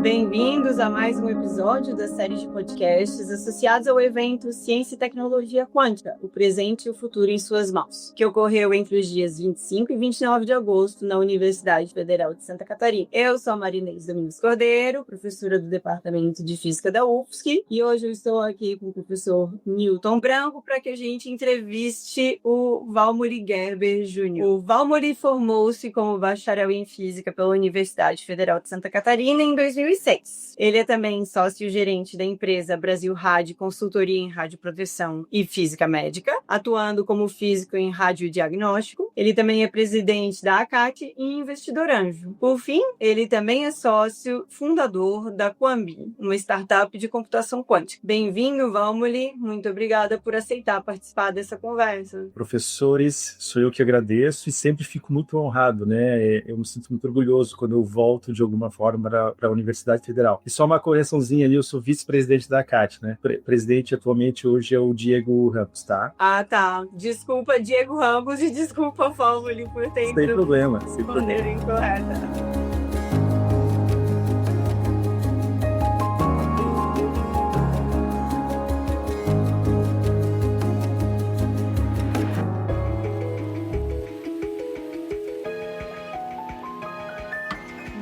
Bem-vindos a mais um episódio da série de podcasts associados ao evento Ciência e Tecnologia Quântica, o presente e o futuro em suas mãos, que ocorreu entre os dias 25 e 29 de agosto na Universidade Federal de Santa Catarina. Eu sou a Marinês Domingos Cordeiro, professora do Departamento de Física da UFSC, e hoje eu estou aqui com o professor Newton Branco para que a gente entreviste o Valmori Gerber Jr. O Valmori formou-se como bacharel em Física pela Universidade Federal de Santa Catarina em 2006. Ele é também sócio-gerente da empresa Brasil Rádio Consultoria em Radioproteção e Física Médica, atuando como físico em radiodiagnóstico. Ele também é presidente da ACAT e investidor anjo. Por fim, ele também é sócio fundador da Quambi, uma startup de computação quântica. Bem-vindo, Valmori. Muito obrigada por aceitar participar dessa conversa. Professores, sou eu que agradeço e sempre fico muito honrado, né? Eu me sinto muito orgulhoso quando eu volto de alguma forma para a Universidade Federal. E só uma correçãozinha ali, eu sou vice-presidente da ACAT, né? Presidente atualmente hoje é o Diego Ramos, tá? Ah, tá. Desculpa, Diego Ramos, e desculpa, Valmori, por ter Sem problema, sem maneira incorreta.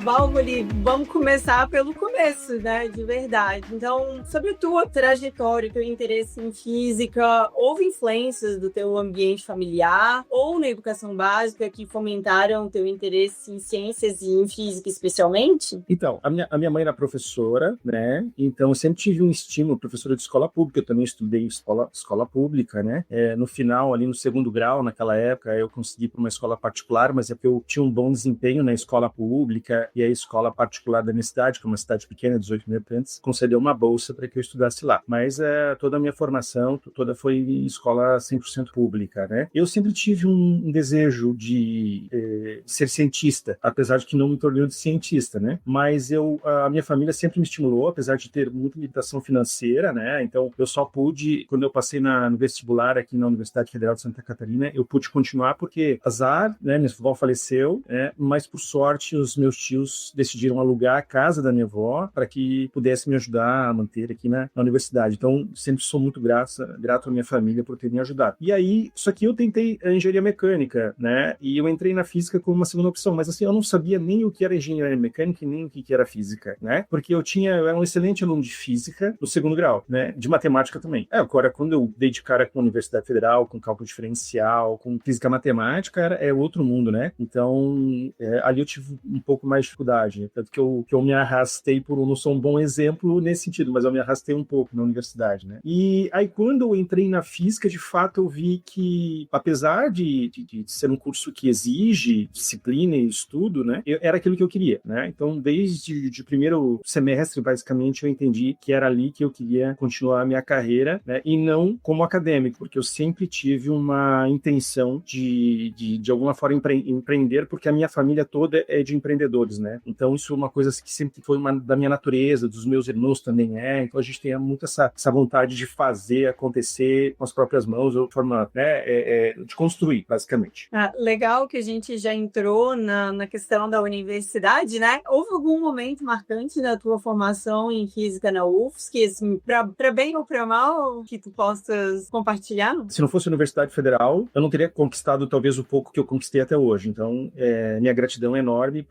Valmori, vamos começar pelo começo, né, de verdade. Então, sobre a tua trajetória, teu interesse em física, houve influências do teu ambiente familiar ou na educação básica que fomentaram teu interesse em ciências e em física especialmente? Então, a minha mãe era professora, né, então eu sempre tive um estímulo, professora de escola pública, eu também estudei escola pública, né, no final, ali no segundo grau, naquela época, eu consegui ir para uma escola particular, mas é porque eu tinha um bom desempenho na escola pública, e a escola particular da minha cidade, que é uma cidade pequena, 18 mil habitantes, concedeu uma bolsa para que eu estudasse lá. Mas toda a minha formação, toda foi em escola 100% pública, né? Eu sempre tive um desejo de ser cientista, apesar de que não me tornei de cientista, né? Mas a minha família sempre me estimulou, apesar de ter muita limitação financeira, né? Então, eu só pude, quando eu passei no vestibular aqui na Universidade Federal de Santa Catarina, eu pude continuar porque, azar, né? Minha avó faleceu, né? Mas, por sorte, os meus tios decidiram alugar a casa da minha avó para que pudesse me ajudar a manter aqui na universidade. Então, sempre sou muito grato à minha família por ter me ajudado. E aí, só que eu tentei a engenharia mecânica, né? E eu entrei na física como uma segunda opção, mas assim, eu não sabia nem o que era engenharia mecânica e nem o que era física, né? Porque eu era um excelente aluno de física no segundo grau, né? De matemática também. Agora, quando eu dei de cara com a Universidade Federal, com cálculo diferencial, com física matemática, é outro mundo, né? Então, ali eu tive um pouco mais de dificuldade, tanto que eu me arrastei eu não sou um bom exemplo nesse sentido, mas eu me arrastei um pouco na universidade, né? E aí, quando eu entrei na física, de fato, eu vi que, apesar de ser um curso que exige disciplina e estudo, né? Era aquilo que eu queria, né? Então, desde o primeiro semestre, basicamente, eu entendi que era ali que eu queria continuar a minha carreira, né? E não como acadêmico, porque eu sempre tive uma intenção de alguma forma empreender, porque a minha família toda é de empreendedores, né? Então, isso é uma coisa que sempre foi da minha natureza, dos meus irmãos também então a gente tem muito essa vontade de fazer acontecer com as próprias mãos, de forma, né, de construir, basicamente. Legal que a gente já entrou na questão da universidade, né? Houve algum momento marcante na tua formação em física na UFSC, assim, para bem ou para mal, que tu possas compartilhar? Se não fosse a Universidade Federal, eu não teria conquistado talvez o pouco que eu conquistei até hoje. Então, minha gratidão é enorme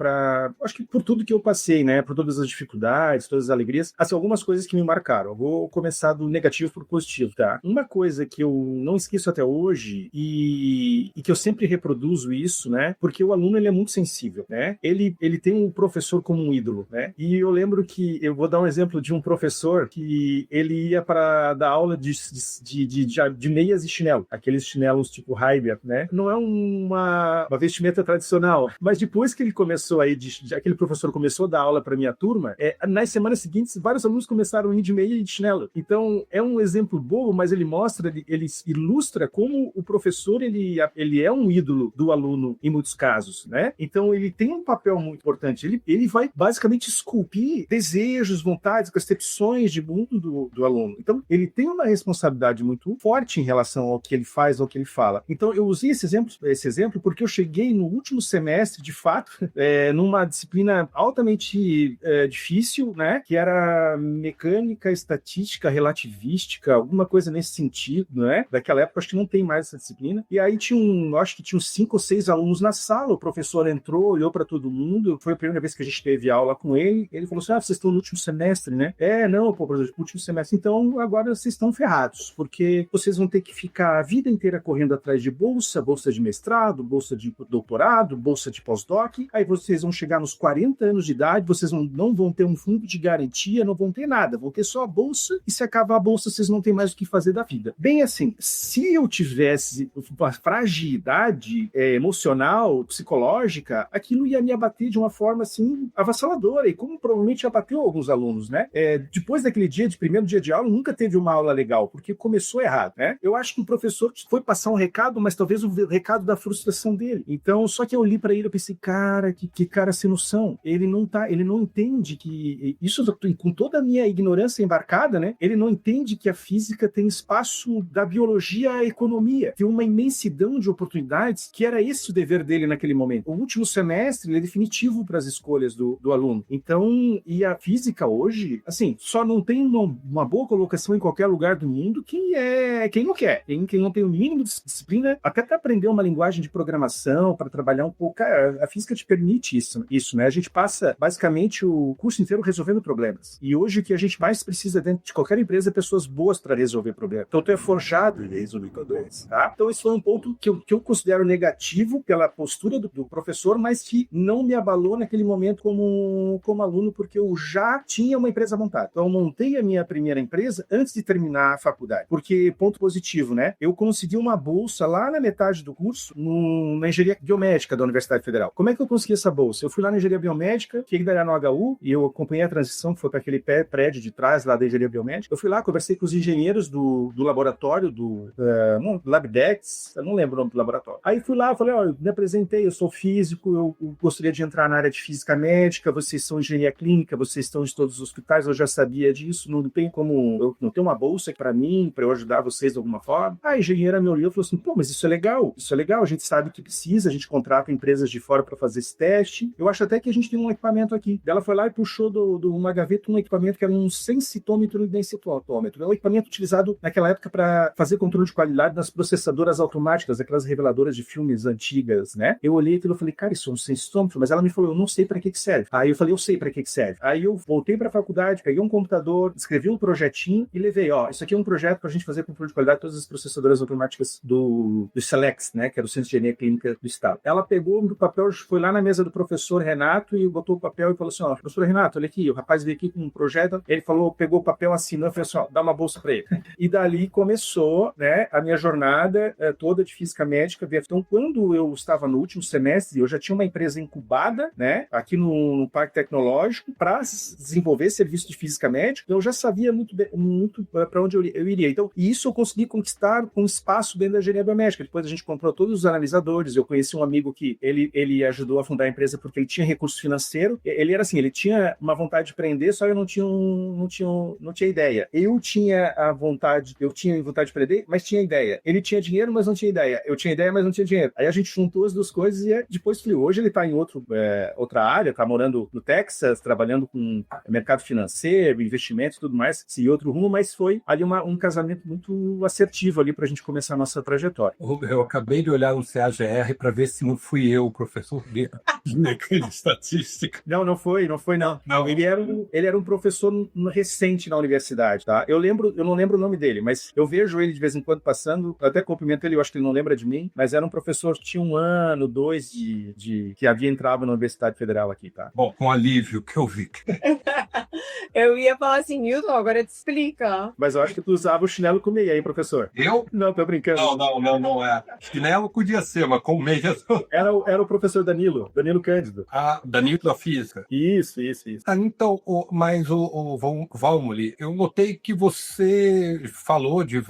acho que por tudo que eu passei, né? Por todas as dificuldades, todas as alegrias. Assim, algumas coisas que me marcaram. Eu vou começar do negativo pro positivo, tá? Uma coisa que eu não esqueço até hoje e que eu sempre reproduzo isso, né? Porque o aluno, ele é muito sensível, né? Ele tem um professor como um ídolo, né? E eu lembro que, eu vou dar um exemplo de um professor que ele ia para dar aula de meias e chinelo. Aqueles chinelos tipo Haiber, né? Não é uma vestimenta tradicional, mas depois que ele começou aí, aquele professor começou a dar aula para minha turma, nas semanas seguintes, vários alunos começaram a ir de meia e de chinelo. Então, é um exemplo bobo, mas ele mostra, ele ilustra como o professor, ele é um ídolo do aluno em muitos casos, né? Então, ele tem um papel muito importante. Ele vai, basicamente, esculpir desejos, vontades, percepções de mundo do aluno. Então, ele tem uma responsabilidade muito forte em relação ao que ele faz, ao que ele fala. Então, eu usei esse exemplo porque eu cheguei no último semestre, de fato, numa disciplina disciplina altamente difícil, né? Que era mecânica, estatística, relativística, alguma coisa nesse sentido, né? Daquela época, acho que não tem mais essa disciplina. E aí acho que tinha uns 5 ou 6 alunos na sala, o professor entrou, olhou para todo mundo, foi a primeira vez que a gente teve aula com ele falou assim, vocês estão no último semestre, né? Não, pô, professor, último semestre, então agora vocês estão ferrados, porque vocês vão ter que ficar a vida inteira correndo atrás de bolsa de mestrado, bolsa de doutorado, bolsa de pós-doc, aí vocês vão chegar nos 40 anos de idade, vocês não vão ter um fundo de garantia, não vão ter nada, vão ter só a bolsa, e se acabar a bolsa, vocês não têm mais o que fazer da vida. Bem assim, se eu tivesse uma fragilidade emocional, psicológica, aquilo ia me abater de uma forma, assim, avassaladora, e como provavelmente abateu alguns alunos, né? Depois daquele primeiro dia de aula, nunca teve uma aula legal, porque começou errado, né? Eu acho que o professor foi passar um recado, mas talvez o recado da frustração dele. Então, só que eu olhei para ele, eu pensei, cara, que cara sem noção. Ele não entende que isso, com toda a minha ignorância embarcada, né? Ele não entende que a física tem espaço da biologia à economia, tem uma imensidão de oportunidades, que era esse o dever dele naquele momento. O último semestre, ele é definitivo para as escolhas do aluno. Então, e a física hoje, assim, só não tem uma boa colocação em qualquer lugar do mundo quem não quer, quem não tem o mínimo de disciplina, até para aprender uma linguagem de programação, para trabalhar um pouco. Cara, a física te permite isso, né? A gente passa basicamente o curso inteiro resolvendo problemas. E hoje o que a gente mais precisa dentro de qualquer empresa é pessoas boas para resolver problemas. Então tu é forjado em resolver problemas, tá? Então esse foi um ponto que eu considero negativo pela postura do professor, mas que não me abalou naquele momento como aluno, porque eu já tinha uma empresa montada. Então eu montei a minha primeira empresa antes de terminar a faculdade. Porque, ponto positivo, né? Eu consegui uma bolsa lá na metade do curso na engenharia biomédica da Universidade Federal. Como é que eu consegui essa bolsa? Eu fui lá na engenharia biomédica, que ainda era no HU, e eu acompanhei a transição, que foi para aquele prédio de trás lá da engenharia biomédica. Eu fui lá, conversei com os engenheiros do laboratório, do Labdex, eu não lembro o nome do laboratório. Aí fui lá, falei, me apresentei, eu sou físico, eu gostaria de entrar na área de física médica, vocês são engenharia clínica, vocês estão em todos os hospitais, eu já sabia disso, não tem como, eu não tenho uma bolsa para mim, para eu ajudar vocês de alguma forma. A engenheira me olhou e falou assim, pô, mas isso é legal, a gente sabe que precisa, a gente contrata empresas de fora para fazer esse teste, eu acho até que a gente tem um equipamento aqui. Ela foi lá e puxou de uma gaveta um equipamento que era um sensitômetro e densitômetro. É um equipamento utilizado naquela época para fazer controle de qualidade nas processadoras automáticas, aquelas reveladoras de filmes antigas, né? Eu olhei aquilo e falei, cara, isso é um sensitômetro, mas ela me falou, eu não sei para que serve. Aí eu falei, eu sei para que serve. Aí eu voltei para a faculdade, peguei um computador, escrevi um projetinho e levei, isso aqui é um projeto para a gente fazer controle de qualidade de todas as processadoras automáticas do Selex, né? Que era o Centro de Engenharia Clínica do Estado. Ela pegou o papel, foi lá na mesa do professor Renato e botou o papel e falou assim, professor Renato, olha aqui, o rapaz veio aqui com um projeto, ele falou, pegou o papel, assinou, falou assim, dá uma bolsa para ele. E dali começou, né, a minha jornada toda de física médica. Então, quando eu estava no último semestre, eu já tinha uma empresa incubada, né, aqui no Parque Tecnológico, para desenvolver serviço de física médica. Então, eu já sabia muito para onde eu iria. Então, e isso eu consegui conquistar com espaço dentro da engenharia biomédica. Depois a gente comprou todos os analisadores. Eu conheci um amigo que ele ajudou a fundar a empresa porque ele tinha recurso financeiro. Ele era assim, ele tinha uma vontade de empreender, só eu não tinha ideia. Eu tinha vontade de empreender, mas tinha ideia. Ele tinha dinheiro, mas não tinha ideia. Eu tinha ideia, mas não tinha dinheiro. Aí a gente juntou as duas coisas e depois fluiu. Hoje ele está em outra área, está morando no Texas, trabalhando com mercado financeiro, investimentos e tudo mais, seguiu outro rumo, mas foi ali um casamento muito assertivo ali para a gente começar a nossa trajetória. Eu acabei de olhar no CAGR para ver se não fui eu, o professor de estatística. Não foi. Não. Ele era um professor recente na universidade, tá? Eu não lembro o nome dele, mas eu vejo ele de vez em quando passando, eu até cumprimento ele, eu acho que ele não lembra de mim, mas era um professor que tinha 1 ano, 2 que havia entrado na Universidade Federal aqui, tá? Bom, com alívio que eu vi. Eu ia falar assim, Newton, agora te explica. Mas eu acho que tu usava o chinelo com meia, hein, professor? Eu? Não, tô brincando. Não é. Chinelo podia ser, mas com meia... Era o professor Danilo Cândido. Ah, Danilo da Física. Isso. Então, mas o Valmoli, eu notei que você falou de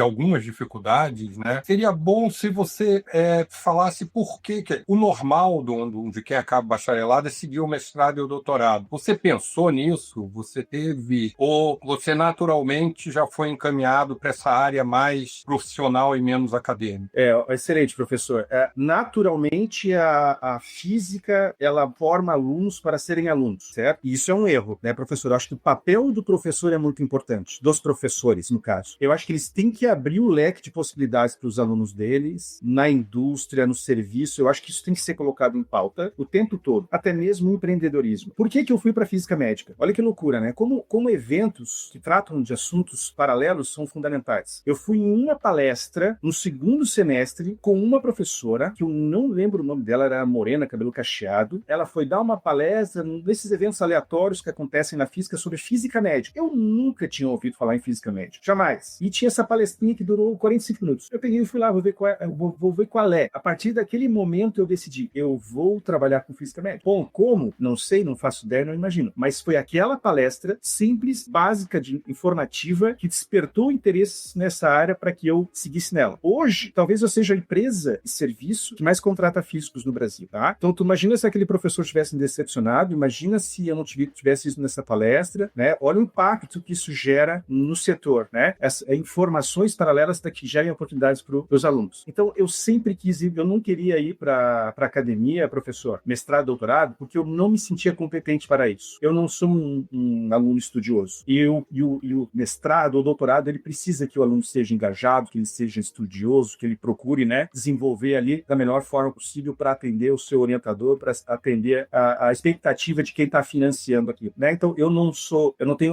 algumas dificuldades, né? Seria bom se você falasse por que o normal de quem acaba bacharelado é seguir o mestrado e o doutorado. Você pensou nisso? Você teve, ou você naturalmente já foi encaminhado para essa área mais profissional e menos acadêmica? Excelente, professor. Naturalmente, a física, ela forma alunos para serem alunos, certo? E isso é um erro, né, professor? Eu acho que o papel do professor é muito importante, dos professores, no caso. Eu acho que eles têm que abrir o leque de possibilidades para os alunos deles, na indústria, no serviço. Eu acho que isso tem que ser colocado em pauta o tempo todo, até mesmo o empreendedorismo. Por que eu fui para física médica? Olha que loucura, né? Como eventos que tratam de assuntos paralelos são fundamentais. Eu fui em uma palestra no segundo semestre com uma professora, que eu não lembro o nome dela, era morena, cabelo cacheado. Ela foi dar uma palestra nesses eventos aleatórios que acontecem na física sobre física médica. Eu nunca tinha ouvido falar em física médica, jamais. E tinha essa palestrinha que durou 45 minutos. Eu peguei e fui lá, vou ver qual é. A partir daquele momento eu decidi, eu vou trabalhar com física médica. Bom, como? Não sei, não faço ideia, não imagino. Mas foi aquela palestra simples, básica, informativa, que despertou interesse nessa área para que eu seguisse nela. Hoje, talvez eu seja a empresa de serviço que mais contrata físicos no Brasil, tá? Então, tu imagina se aquele professor tivesse me decepcionado, imagina se eu não tivesse isso nessa palestra, né? Olha o impacto que isso gera no setor, né? Informações paralelas que gerem oportunidades para os alunos. Então, eu sempre quis ir, eu não queria ir para academia, professor, mestrado, doutorado, porque eu não me sentia competente para isso. Eu não sou um aluno estudioso. E o mestrado ou doutorado, ele precisa que o aluno seja engajado, que ele seja estudioso, que ele procure, né, desenvolver ali da melhor forma possível para atender o seu orientador, para atender a expectativa de quem está financiando aquilo, né? Então,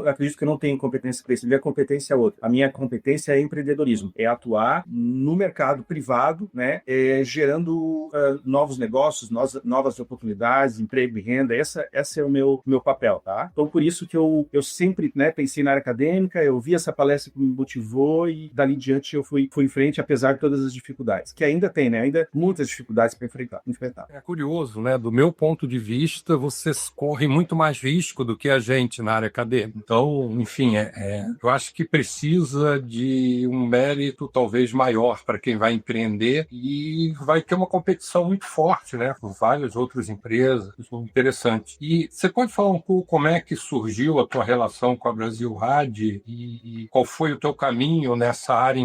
acredito que eu não tenho competência para isso. A minha competência é outra. A minha competência é empreendedorismo, é atuar no mercado privado, né, gerando novos negócios, novas oportunidades, emprego e renda. Esse é o meu papel, tá? Então, por isso que eu sempre, né, pensei na área acadêmica, eu vi essa palestra que me motivou e dali em diante eu fui em frente, apesar de todas as dificuldades, que ainda tem, né? Ainda muitas dificuldades para enfrentar. É curioso, né? Do meu ponto de vista, vocês correm muito mais risco do que a gente na área acadêmica. Então, enfim, eu acho que precisa de um mérito talvez maior para quem vai empreender e vai ter uma competição muito forte, né? Com várias outras empresas. Isso é interessante. E você pode falar um pouco como é que surgiu a tua relação com a Brasil Rad e qual foi o teu caminho nessa área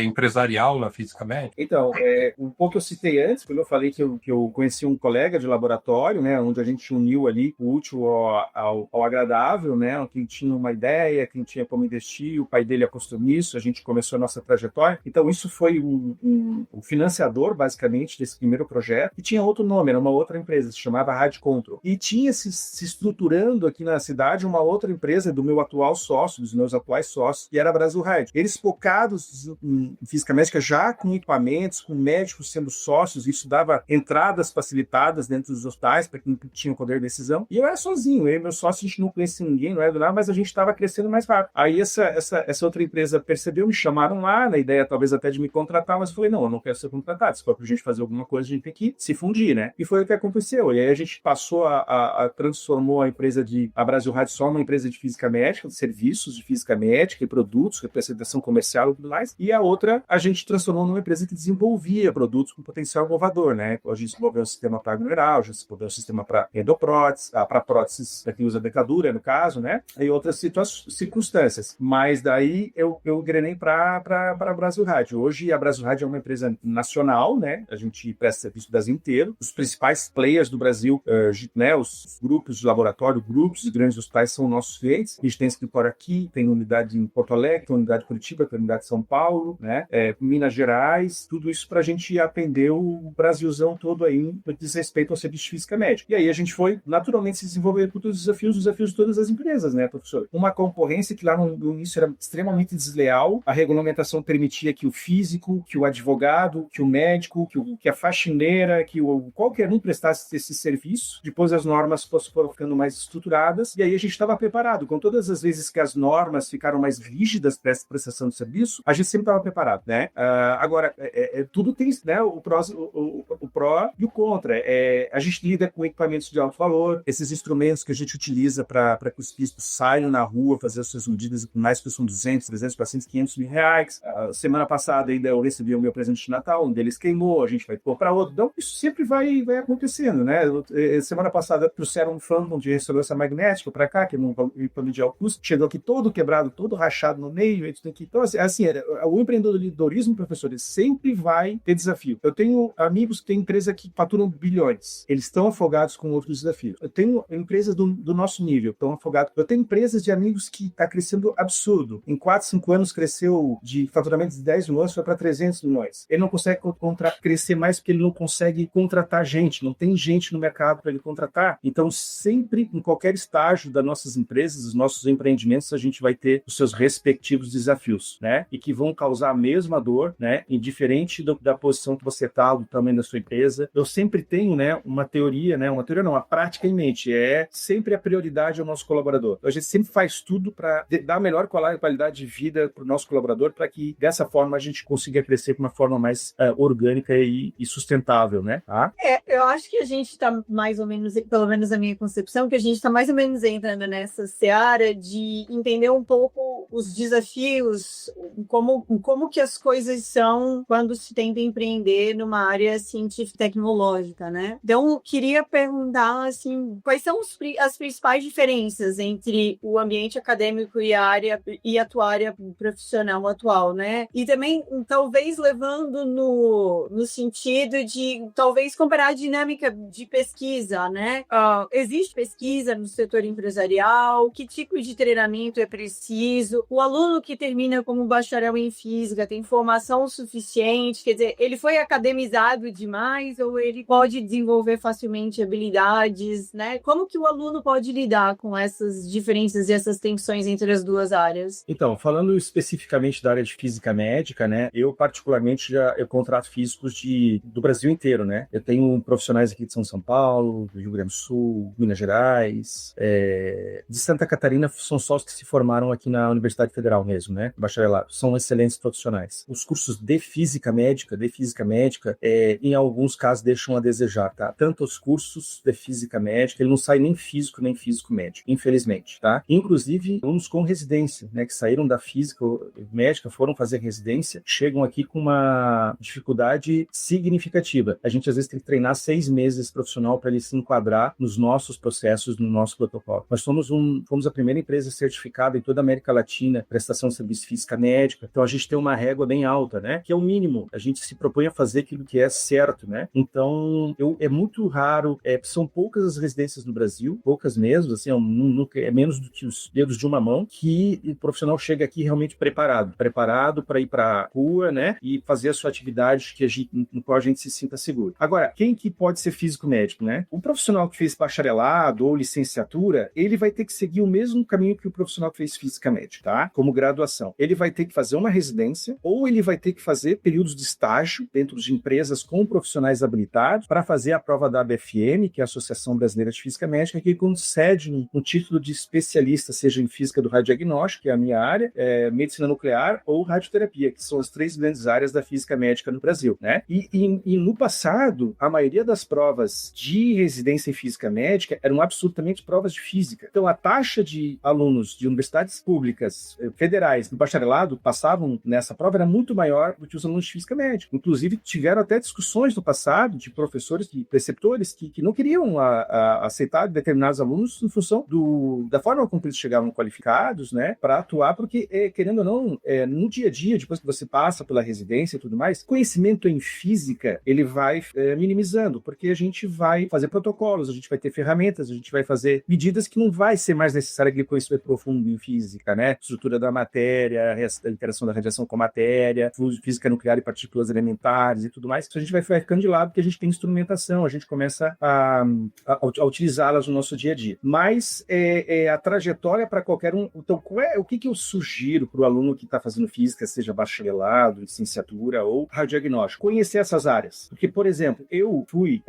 empresarial na física médica? Então, um pouco que eu citei antes, quando eu falei que eu conheci um colega de laboratório, né, onde a gente uniu ali o útil ao agradável, né, quem tinha uma ideia, quem tinha como investir, o pai dele apostou nisso, a gente começou a nossa trajetória. Então, isso foi um financiador, basicamente, desse primeiro projeto, e tinha outro nome, era uma outra empresa, se chamava Rad Control. E tinha se estruturando aqui na cidade uma outra empresa do meu atual sócio, dos meus atuais sócios, que era a Brasil Rad. Eles focados em física médica, já com equipamentos, com médicos sendo sócios, isso dava entradas facilitadas dentro dos hospitais para quem tinha o poder de decisão. E eu era sozinho, eu e meu sócio, a gente não conhecia ninguém, não era do nada, mas a gente estava crescendo mais rápido. Aí essa outra empresa percebeu, me chamaram lá, na ideia talvez até de me contratar, mas eu falei, não, eu não quero ser contratado, se for pra gente fazer alguma coisa, a gente tem que se fundir, né? E foi o que aconteceu. E aí a gente passou transformou a empresa a Brasil Rad só uma empresa de física médica, de serviços de física médica e produtos, representação comercial e tudo mais. E a outra, a gente transformou numa empresa que desenvolvia produtos com potencial inovador, né? A gente desenvolveu um sistema para neural, já desenvolveu um sistema para endopróteses, para próteses para quem usa dentadura, no caso, né? E outras circunstâncias. Mas daí eu engrenei para a Brasil Rad. Hoje a Brasil Rad é uma empresa nacional, né? A gente presta serviço do Brasil inteiro. Os principais players do Brasil, né? Os grupos de laboratório, grupos de grandes hospitais são nossos clientes. A gente tem escritório aqui, tem unidade em Porto Alegre, tem unidade em Curitiba, tem unidade em São Paulo, né? Minas Gerais, tudo isso para a gente atender o Brasilzão todo aí no que diz respeito ao serviço de física médica. E aí a gente foi naturalmente se desenvolver com todos os desafios de todas as empresas, né, professor? Uma concorrência que lá no início era extremamente desleal, a regulamentação permitia que o físico, que o advogado, que o médico, que a faxineira, que qualquer um prestasse esse serviço. Depois as normas foram ficando mais estruturadas e aí a gente estava preparado. Com todas as vezes que as normas ficaram mais rígidas para essa prestação de serviço, a gente sempre estava preparado, né? Agora, tudo tem, né, o pró e o contra. A gente lida com equipamentos de alto valor, esses instrumentos que a gente utiliza para que os físicos saiam na rua, fazer as suas medidas, mais que são 200, 300, 400, 500 mil reais. Semana passada ainda eu recebi o meu presente de Natal, um deles queimou, a gente vai comprar outro. Então, isso sempre vai acontecendo, né? Semana passada trouxeram um Phantom de ressonância magnética, para cá, que é para mediar o custo, chegou aqui todo quebrado, todo rachado no meio, então assim, o empreendedorismo, professor, ele sempre vai ter desafio. Eu tenho amigos que têm empresa que faturam bilhões, eles estão afogados com outros desafios. Eu tenho empresas do nosso nível, estão afogados. Eu tenho empresas de amigos que está crescendo absurdo. Em 4, 5 anos cresceu de faturamento de 10 milhões, foi para 300 milhões. Ele não consegue crescer mais porque ele não consegue contratar gente, não tem gente no mercado para ele contratar. Então, sempre, em qualquer estágio das nossas empresas, dos nossos empreendimentos, a gente vai ter os seus respectivos desafios, né? E que vão causar a mesma dor, né? Indiferente da posição que você está, do tamanho da sua empresa. Eu sempre tenho, né, uma teoria, né? Uma teoria não, uma prática em mente. É sempre a prioridade ao nosso colaborador. A gente sempre faz tudo para dar a melhor qualidade de vida para o nosso colaborador, para que, dessa forma, a gente consiga crescer de uma forma mais orgânica e sustentável, né? Tá? Eu acho que a gente está mais ou menos, pelo menos a minha concepção, que a gente está mais ou menos entrando nessa seara de entender um pouco os desafios, como que as coisas são quando se tenta empreender numa área científica e tecnológica, né? Então, queria perguntar, assim, quais são as principais diferenças entre o ambiente acadêmico e a tua área profissional atual, né? E também, talvez, levando no sentido de, talvez, comparar a dinâmica de pesquisa, né? Existe pesquisa no setor empresarial? Que tipo de treinamento é preciso? O aluno que termina como bacharel em física tem formação suficiente? Quer dizer, ele foi academizado demais ou ele pode desenvolver facilmente habilidades, né? Como que o aluno pode lidar com essas diferenças e essas tensões entre as duas áreas? Então, falando especificamente da área de física médica, né? Eu, particularmente, eu contrato físicos do Brasil inteiro, né? Eu tenho profissionais aqui de São Paulo, do Rio Grande do Sul, Minas Gerais, de Santa Catarina, são só os que se formaram aqui na Universidade Federal mesmo, né? Bacharelado. São excelentes profissionais. Os cursos de física médica, em alguns casos deixam a desejar, tá? Tanto os cursos de física médica, ele não sai nem físico médico, infelizmente, tá? Inclusive, alunos com residência, né? Que saíram da física médica, foram fazer residência, chegam aqui com uma dificuldade significativa. A gente, às vezes, tem que treinar 6 meses esse profissional para ele se enquadrar nos nossos processos, no nosso protocolo. Nós fomos a primeira empresa certificada em toda a América Latina, prestação de serviço física médica, então a gente tem uma régua bem alta, né? Que é o mínimo. A gente se propõe a fazer aquilo que é certo, né? Então, é muito raro, são poucas as residências no Brasil, poucas mesmo, assim, é menos do que os dedos de uma mão, que o profissional chega aqui realmente preparado para ir para a rua, né? E fazer a sua atividade no qual a gente se sinta seguro. Agora, quem que pode ser físico médico, né? O profissional que fez bacharelado ou licenciatura, ele vai ter que seguir o mesmo caminho que o profissional que fez física médica, tá? Como graduação. Ele vai ter que fazer uma residência ou ele vai ter que fazer períodos de estágio dentro de empresas com profissionais habilitados para fazer a prova da ABFM, que é a Associação Brasileira de Física Médica, que concede um título de especialista, seja em física do radiodiagnóstico, que é a minha área, medicina nuclear ou radioterapia, que são as 3 grandes áreas da física médica no Brasil, né? E no passado, a maioria das provas de residência em física médica eram absolutamente provas de física. Então, a taxa de alunos de universidades públicas federais do bacharelado passavam nessa prova era muito maior do que os alunos de física médica. Inclusive, tiveram até discussões no passado de professores, de preceptores que não queriam aceitar determinados alunos em função da forma como eles chegavam qualificados, né, para atuar, porque, querendo ou não, no dia a dia, depois que você passa pela residência e tudo mais, conhecimento em física, ele vai minimizando, porque a gente vai fazer protocolos, a gente vai ter ferramentas, a gente vai fazer medidas que não vai ser mais necessário aquele conhecimento profundo em física, né? Estrutura da matéria, a interação da radiação com a matéria, física nuclear e partículas elementares e tudo mais. Isso a gente vai ficando de lado porque a gente tem instrumentação, a gente começa a utilizá-las no nosso dia a dia. Mas a trajetória para qualquer um. Então, o que eu sugiro para o aluno que está fazendo física, seja bacharelado, licenciatura ou radiodiagnóstico? Conhecer essas áreas. Porque, por exemplo, eu fui,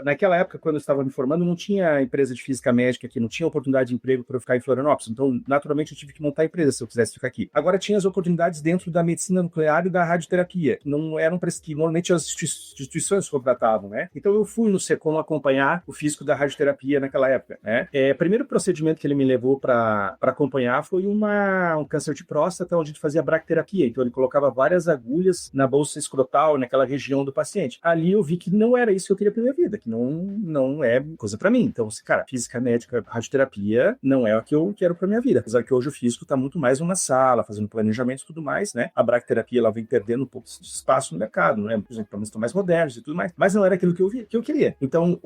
naquela época, quando eu estava me formando, não tinha empresa de física médica aqui, não tinha oportunidade de emprego para eu ficar em Florianópolis. Então, naturalmente, eu tive que montar empresa se eu quisesse ficar aqui. Agora tinha as oportunidades dentro da medicina nuclear e da radioterapia, que não eram que normalmente as instituições contratavam, né? Então eu fui no SECOM acompanhar o físico da radioterapia naquela época, né? Primeiro procedimento que ele me levou para acompanhar foi um câncer de próstata, onde a gente fazia bracterapia. Então ele colocava várias agulhas na bolsa escrotal, naquela região do paciente. Ali eu vi que não era isso que eu queria pra minha vida, que não é coisa pra mim. Então, cara, física médica, radioterapia não é o que eu quero pra minha vida. Apesar que hoje o físico tá muito mais numa sala, fazendo planejamento e tudo mais, né? A bracterapia, ela vem perdendo um pouco de espaço no mercado, né? Os equipamentos estão mais modernos e tudo mais. Mas não era aquilo que eu queria. Então,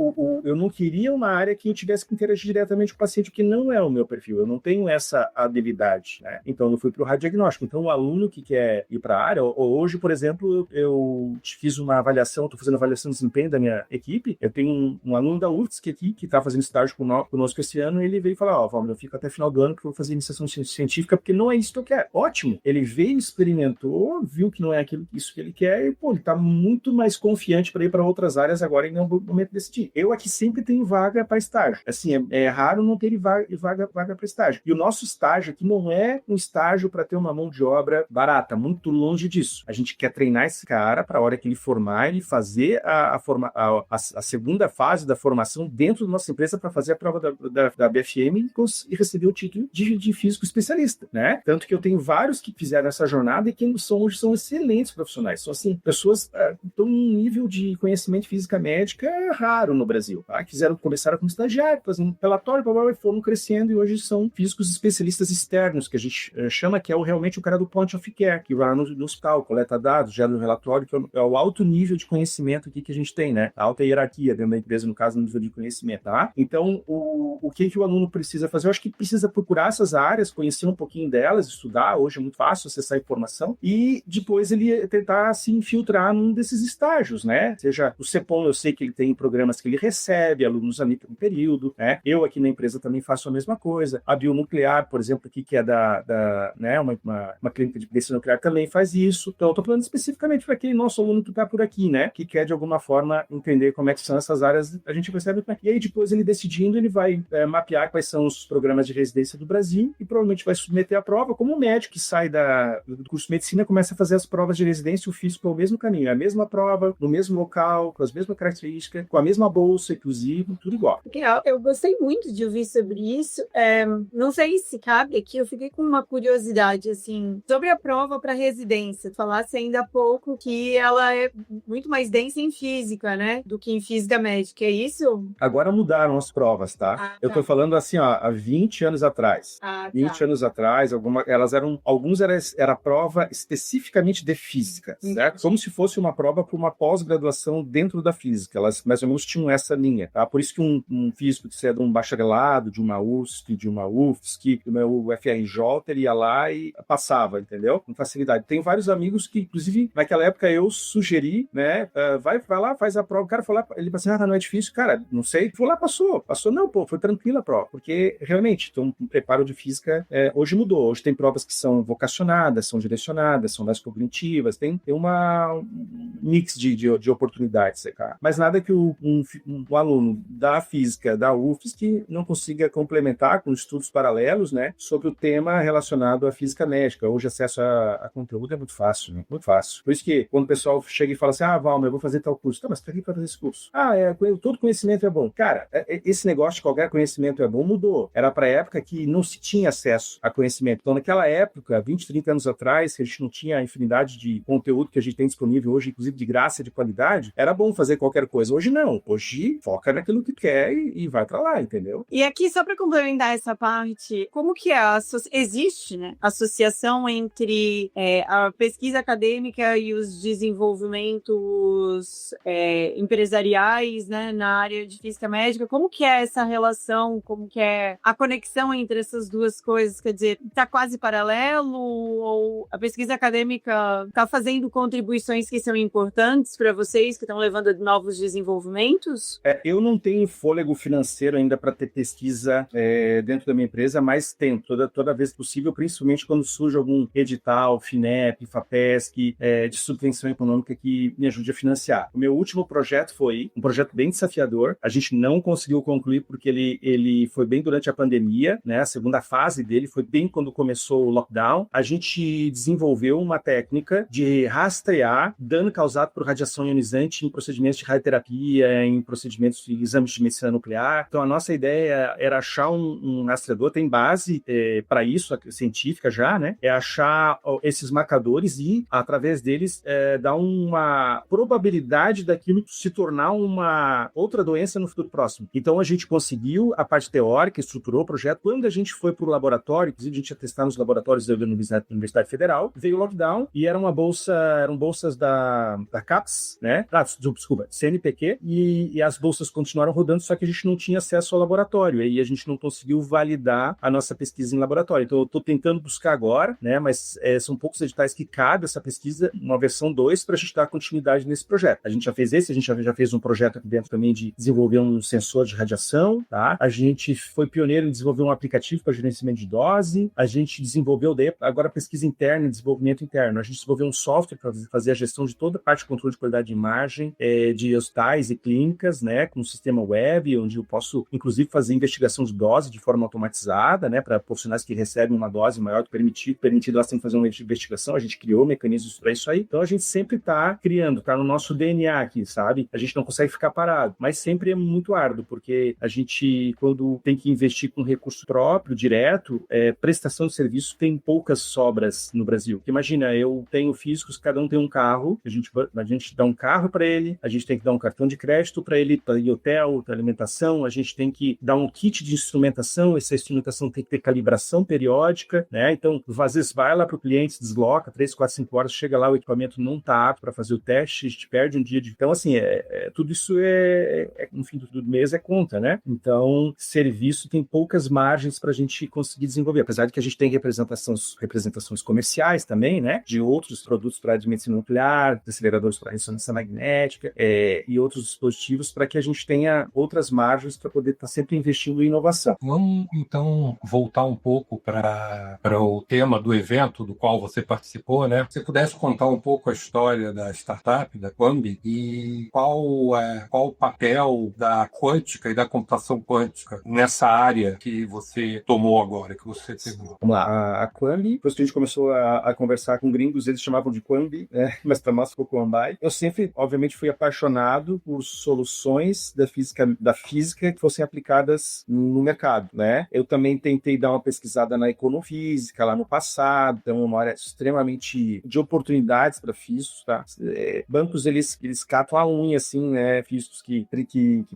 eu não queria uma área que eu tivesse que interagir diretamente com o paciente, que não é o meu perfil. Eu não tenho essa habilidade, né? Então, eu fui pro radiodiagnóstico. Então, o aluno que quer ir para a área, hoje, por exemplo, eu fiz uma avaliação, estou fazendo avaliação de desempenho da minha equipe. Eu tenho um aluno da UFSC aqui que está fazendo estágio conosco esse ano, e ele veio falar, Valmir, eu fico até final do ano que eu vou fazer iniciação científica, porque não é isso que eu quero. Ótimo! Ele veio, experimentou, viu que não é isso que ele quer, e, ele está muito mais confiante para ir para outras áreas agora em nenhum momento de decidir. Eu aqui sempre tenho vaga para estágio. Assim, é raro não ter vaga para estágio. E o nosso estágio aqui não é um estágio para ter uma mão de obra barata, muito longe disso. A gente quer treinar esse cara para a hora que ele formar, ele fazer a segunda fase da formação dentro da nossa empresa para fazer a prova da BFM e receber o título de físico especialista, né? Tanto que eu tenho vários que fizeram essa jornada e que hoje são excelentes profissionais. São, assim, pessoas que estão num nível de conhecimento de física médica raro no Brasil, tá? Começaram como estagiário, fazendo relatório, e foram crescendo, e hoje são físicos especialistas externos, que a gente chama, que é realmente o cara do point of care, que vai no hospital, coleta dados, gera um relatório, que é o alto nível de conhecimento aqui que a gente tem, né? A alta hierarquia dentro da empresa, no caso, no nível de conhecimento, tá? Então, o que o aluno precisa fazer? Eu acho que precisa procurar essas áreas, conhecer um pouquinho delas, estudar. Hoje é muito fácil acessar a informação, e depois ele tentar se infiltrar num desses estágios, né? Seja o CEPOM, eu sei que ele tem programas que ele recebe alunos ali por um período, né? Eu aqui na empresa também faço a mesma coisa. A Bionuclear, por exemplo, aqui, que é né, uma clínica de medicina nuclear, também faz isso. Então, eu estou falando especificamente para aquele nosso aluno que está por aqui, né? Que quer, de alguma forma, entender como é que são essas áreas. A gente percebe. E aí, depois, ele decidindo, ele vai mapear quais são os programas de residência do Brasil e provavelmente vai submeter a prova, como um médico que sai do curso de medicina, começa a fazer as provas de residência. O físico é o mesmo caminho, é a mesma prova, no mesmo local, com as mesmas características, com a mesma bolsa, inclusive, tudo igual. Eu gostei muito de ouvir sobre isso. Não sei se cabe aqui, eu fiquei com uma curiosidade, assim, sobre a prova para residência. Falasse ainda há pouco que ela é muito mais densa em física, né, do que em física médica, é isso? Agora mudaram as provas, tá? Eu tô falando assim, há 20 anos atrás. 20 anos atrás, alguns era prova especificamente de física, certo? Como se fosse uma prova para uma pós-graduação dentro da física. Elas mais ou menos tinham essa linha, tá? Por isso que um físico que é de um bacharelado, de uma USP, de uma UFSC, do UFRJ, ele ia lá e passava, entendeu? Com facilidade. Tem vários amigos que, inclusive, naquela época eu sugeri, né? Vai lá, faz a prova. O cara foi lá, ele falou assim, não é difícil. Cara, não sei. Foi lá, passou. Não, foi tranquila a prova. Porque, realmente, então, o preparo de física hoje mudou. Hoje tem provas que são vocacionadas, são direcionadas, são mais cognitivas. Tem um mix de oportunidades, cara. Mas nada que um aluno da física, da UFSC, não consiga complementar com estudos paralelos, né? Sobre o tema relacionado à física médica. Hoje, acesso a conteúdo é muito fácil, né? Muito fácil. Por isso que, quando o pessoal chega e fala assim, Valmer, eu vou fazer tal curso. Tá, mas tá aqui para fazer esse curso. Todo conhecimento é bom. Cara, esse negócio de qualquer conhecimento é bom mudou. Era para a época que não se tinha acesso a conhecimento. Então, naquela época, 20, 30 anos atrás, que a gente não tinha a infinidade de conteúdo que a gente tem disponível hoje, inclusive de graça, de qualidade, era bom fazer qualquer coisa. Hoje não. Hoje foca naquilo que quer e vai para lá, entendeu? E aqui, só para complementar essa parte, como que existe, né, associação entre a pesquisa acadêmica e os desenvolvimentos empresariais, né, na área de física médica? Como que é essa relação? Como que é a conexão entre essas duas coisas? Quer dizer, está quase paralelo, ou a pesquisa acadêmica está fazendo contribuições que são importantes para vocês, que estão levando a novos desenvolvimentos? Eu não tenho fôlego financeiro ainda para ter pesquisa dentro da minha empresa, mas tento toda vez possível, principalmente quando surge algum edital, FINEP, FAPESC, de subvenção econômica que me ajude a financiar. O meu último projeto foi um projeto bem desafiador. A gente não conseguiu concluir porque ele foi bem durante a pandemia, né? A segunda fase dele foi bem quando começou o lockdown, a gente desenvolveu uma técnica de rastrear dano causado por radiação ionizante em procedimentos de radioterapia, em procedimentos de exames de medicina nuclear. Então, a nossa ideia era achar um rastreador, tem base para isso, científica já, né? É achar esses marcadores e, através deles, dar uma probabilidade daquilo se tornar uma outra doença no futuro próximo. Então, a gente conseguiu a parte teórica, estruturou o projeto. Quando a gente foi para o laboratório, inclusive a gente ia testar nos laboratórios da Universidade Federal, veio o lockdown e eram bolsas da CAPES, né? Desculpa, CNPq, e as bolsas continuaram rodando, só que a gente não tinha acesso ao laboratório, e a gente não conseguiu validar a nossa pesquisa em laboratório. Então, eu estou tentando buscar agora, né? Mas são poucos editais que cabe essa pesquisa, uma versão 2, para a gente dar continuidade nesse projeto. A gente já fez esse, a gente já fez um projeto aqui dentro também de desenvolver um sensor de radiação, tá? A gente foi pioneiro em desenvolver um aplicativo para gerenciamento de dose, a gente desenvolveu agora pesquisa interna e desenvolvimento interno. A gente desenvolveu um software para fazer a gestão de toda a parte de controle de qualidade de imagem de hospitais e clínicas, né? Com um sistema web, onde eu posso, inclusive, fazer investigação de dose de forma automatizada, né? Para profissionais que recebem uma dose maior do que permitido, elas têm que fazer uma investigação. A gente criou mecanismos para isso aí. Então, a gente sempre está criando, está no nosso DNA aqui, sabe? A gente não consegue ficar parado, mas sempre é muito árduo, porque a gente, quando tem que investir com recurso próprio, direto, prestação de serviço tem poucas sobras no Brasil. Porque imagina, eu tenho físicos, cada um tem um carro, a gente dá um carro para ele, a gente tem que dar um cartão de crédito para ele, para ir hotel, para alimentação, a gente tem que dar um kit de instrumentação, essa instrumentação tem que ter calibração periódica, né? Então, às vezes vai lá para o cliente, se desloca, 3, 4, 5 horas, chega lá, o equipamento não está apto para fazer o teste, a gente perde um dia de... Então, assim, tudo isso no fim do mês é conta, né? Então, serviço tem poucas margens para a gente conseguir desenvolver, apesar de que a gente tem representações comerciais também, né? De outros produtos para a área de medicina nuclear, aceleradores para ressonância magnética e outros dispositivos para que a gente tenha outras margens para poder estar sempre investindo em inovação. Vamos, então, voltar um pouco para o tema do evento do qual você participou, né? Se você pudesse contar um pouco a história da startup, da Quambi, e qual o papel da quântica e da computação quântica nessa área que você tomou agora, que você pegou. Vamos lá, a Quambi, depois que a gente começou a conversar com gringos, eles chamavam de Quambi, mas para nós ficou Quambi. Eu sempre, obviamente, fui apaixonado por soluções da física que fossem aplicadas no mercado, né? Eu também tentei dar uma pesquisada na econofísica lá no passado, então uma área extremamente de oportunidades para físicos, tá? Bancos, eles catam a unha, assim, né? Físicos que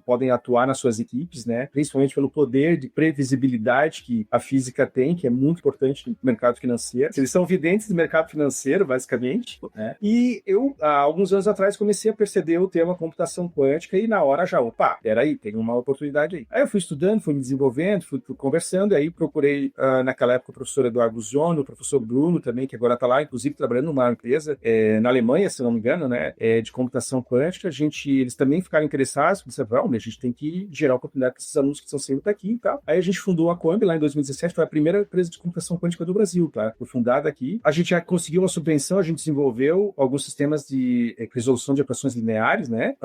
podem atuar nas suas equipes, né? Principalmente pelo poder de previsibilidade que a física tem, que é muito importante no mercado financeiro. Eles são videntes do mercado financeiro, basicamente, né? E eu, há alguns anos atrás, comecei a perceber o tema computação quântica e na hora já, peraí, tem uma oportunidade aí. Aí eu fui estudando, fui me desenvolvendo, fui conversando, e aí procurei, naquela época, o professor Eduardo Ziono, o professor Bruno também, que agora está lá, inclusive, trabalhando numa empresa na Alemanha, se não me engano, né? De computação quântica. Eles também ficaram interessados, disseram, a gente tem que gerar oportunidade para esses alunos que estão saindo daqui e tal. Aí a gente fundou a Quambi lá em 2017, foi a primeira empresa de computação quântica do Brasil, tá? Foi fundada aqui. A gente já conseguiu uma subvenção, a gente desenvolveu alguns sistemas de resolução de equações lineares, né?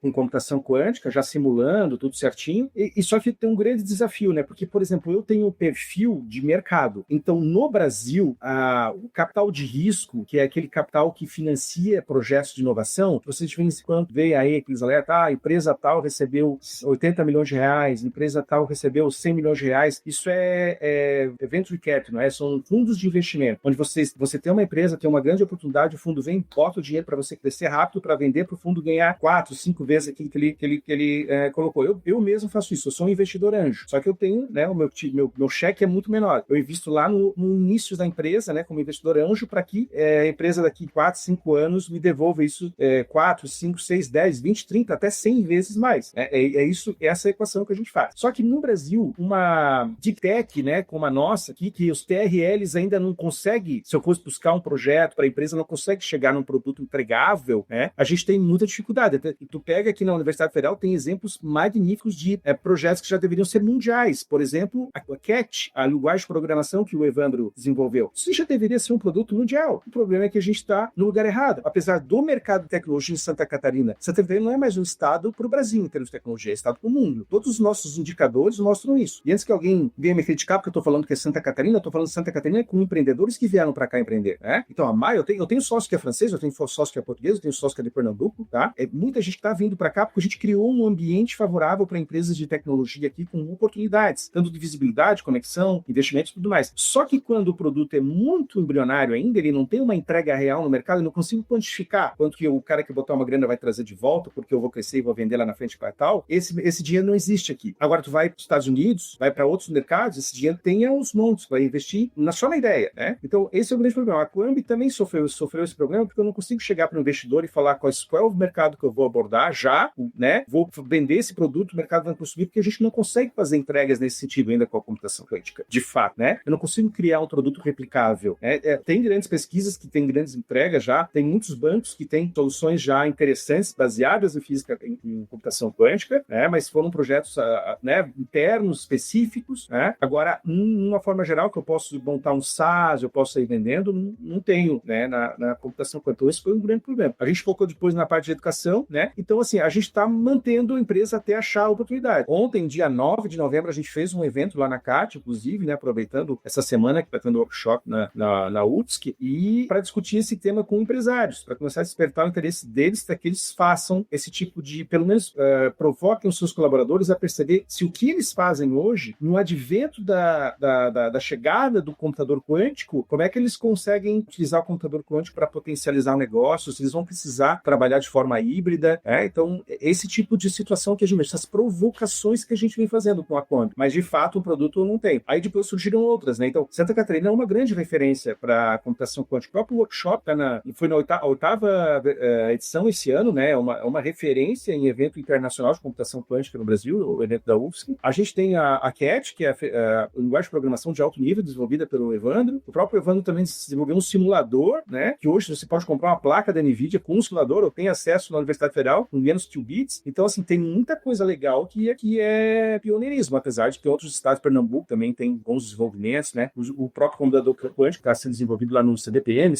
Com computação quântica, já simulando tudo certinho. E só que tem um grande desafio, né? Porque, por exemplo, eu tenho um perfil de mercado. Então, no Brasil, o capital de risco, que é aquele capital que financia projetos de inovação, vocês de vez em quando veem aí aqueles alertas, a empresa tal recebeu 80 milhões de reais, a empresa tal recebeu 100 milhões de reais. Isso é venture capital, não é? São fundos de investimento, onde você tem uma empresa, tem uma grande oportunidade, o fundo vem, bota o dinheiro para você crescer rápido, para vender, para o fundo ganhar 4, 5 vezes aquilo que ele colocou. Eu mesmo faço isso, eu sou um investidor anjo, só que eu tenho, né, o meu cheque é muito menor. Eu invisto lá no início da empresa, né, como investidor anjo, para que a empresa daqui 4, 5 anos me devolva isso 4, 5, 6, 10, 20, 30, até 100 vezes mais. Essa é a equação que a gente faz. Só que no Brasil, uma Deep Tech, né, como a nossa aqui, que os TRLs ainda não conseguem, se eu fosse buscar um projeto para a empresa, não consegue chegar num produto entregável, né, a gente tem muita dificuldade. E tu pega aqui na Universidade Federal, tem exemplos magníficos de projetos que já deveriam ser mundiais. Por exemplo, a CAT, a linguagem de programação que o Evandro desenvolveu. Isso já deveria ser um produto mundial. O problema é que a gente está no lugar errado. Apesar do mercado de tecnologia em Santa Catarina não é mais um estado para o Brasil em termos de tecnologia, é estado para o mundo. Todos os nossos indicadores mostram isso. E antes que alguém venha me criticar, sabe que eu estou falando que é Santa Catarina? Eu estou falando de Santa Catarina com empreendedores que vieram para cá empreender, né? Então, a Maia, eu tenho sócio que é francês, eu tenho sócio que é português, eu tenho sócio que é de Pernambuco, tá? Muita gente está vindo para cá porque a gente criou um ambiente favorável para empresas de tecnologia aqui com oportunidades, tanto de visibilidade, conexão, investimentos e tudo mais. Só que quando o produto é muito embrionário ainda, ele não tem uma entrega real no mercado, eu não consigo quantificar quanto que o cara que botar uma grana vai trazer de volta, porque eu vou crescer e vou vender lá na frente para tal, esse dinheiro não existe aqui. Agora, tu vai para os Estados Unidos, vai para outros mercados, esse dinheiro tem aos montes, vai investir só na ideia, né? Então, esse é o grande problema. A Quambi também sofreu esse problema, porque eu não consigo chegar para o investidor e falar qual é o mercado que eu vou abordar já, né? Vou vender esse produto, o mercado vai consumir, porque a gente não consegue fazer entregas nesse sentido ainda com a computação quântica, de fato, né? Eu não consigo criar um produto replicável. Tem grandes pesquisas que têm grandes entregas já, tem muitos bancos que têm soluções já interessantes, baseadas em física, em computação quântica, né? Mas foram projetos né, internos, específicos, né? Agora, uma forma geral, que eu posso montar um SaaS, eu posso sair vendendo, não tenho, né, na computação quântica. Então, esse foi um grande problema. A gente focou depois na parte de educação, né? Então, assim, a gente está mantendo a empresa até achar a oportunidade. Ontem, dia 9 de novembro, a gente fez um evento lá na CAT, inclusive, né, aproveitando essa semana que está tendo workshop na UTSC, e para discutir esse tema com empresários, para começar a despertar o interesse deles para que eles façam esse tipo de, pelo menos, provoquem os seus colaboradores a perceber se o que eles fazem hoje, no advento da chegada do computador quântico, como é que eles conseguem utilizar o computador quântico para potencializar o negócio, se eles vão precisar trabalhar de forma híbrida, então, esse tipo de situação que a gente vê, essas provocações que a gente vem fazendo com a Quambi, mas de fato o produto não tem. Aí depois surgiram outras, né? Então, Santa Catarina é uma grande referência para a computação quântica. O próprio workshop foi na oitava edição esse ano, né? É uma referência em evento internacional de computação quântica no Brasil, o evento da UFSC. A gente tem a CAT, que é a linguagem de programação de alto nível, desenvolvida pelo Evandro. O próprio Evandro também desenvolveu um simulador, né? Que hoje você pode comprar uma placa da NVIDIA com um simulador, ou tem acesso na Universidade Federal, com menos 2 bits. Então, assim, tem muita coisa legal que aqui é pioneirismo, apesar de que outros estados, Pernambuco, também tem bons desenvolvimentos, né? O próprio computador quântico está sendo desenvolvido lá no CBPN,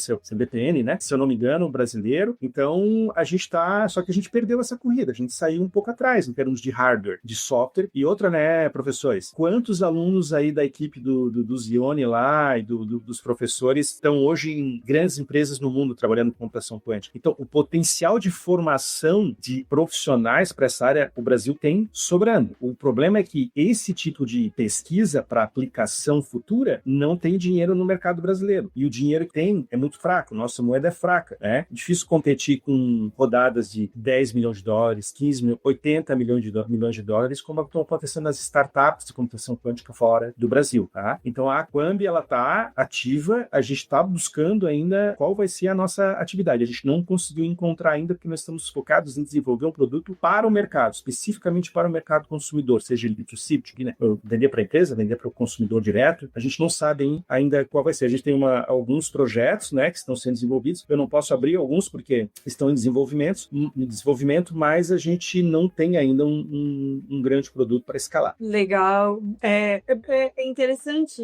né? Se eu não me engano, brasileiro. Então, a gente só que a gente perdeu essa corrida, a gente saiu um pouco atrás em termos de hardware, de software. E outra, né, professores? Quantos alunos aí da equipe do Zione lá e dos professores estão hoje em grandes empresas no mundo trabalhando com computação quântica? Então, o potencial de formação de profissionais para essa área, o Brasil tem sobrando. O problema é que esse tipo de pesquisa para aplicação futura não tem dinheiro no mercado brasileiro. E o dinheiro que tem é muito fraco. Nossa moeda é fraca, né? Difícil competir com rodadas de 10 milhões de dólares, 15 milhões, 80 milhões de dólares, como estão acontecendo nas startups de computação quântica fora do Brasil, tá? Então, a Quambi, ela está ativa, a gente está buscando ainda qual vai ser a nossa atividade. A gente não conseguiu encontrar ainda, porque nós estamos focados em desenvolver um produto para o mercado, especificamente para o mercado consumidor, seja ele B2C, né? Vender para a empresa, vender para o consumidor direto. A gente não sabe ainda qual vai ser. A gente tem alguns projetos, né, que estão sendo desenvolvidos. Eu não posso abrir alguns porque estão em desenvolvimento, mas a gente não tem ainda um grande produto para escalar. Legal. É interessante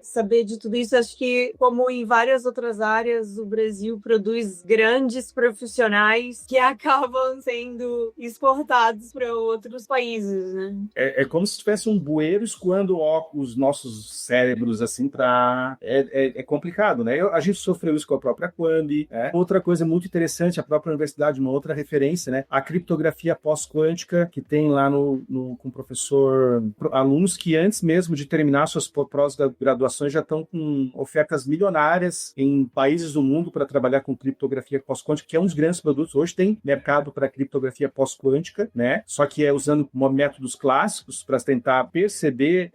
saber de tudo isso. Acho que, como em várias outras áreas, o Brasil produz grandes profissionais que acabam sendo exportados para outros países, né? É como se tivesse um bueiro escoando os nossos cérebros, assim, para... É complicado, né? A gente sofreu isso com a própria Quambi. Outra coisa muito interessante, a própria universidade, uma outra referência, né? A criptografia pós-quântica, que tem lá com o professor... Alunos que antes mesmo de terminar suas pós-graduações já estão com ofertas milionárias em países do mundo para trabalhar com criptografia pós-quântica, que é um dos grandes produtos. Hoje tem mercado para criptografia pós-quântica, né? Só que é usando métodos clássicos para tentar perceber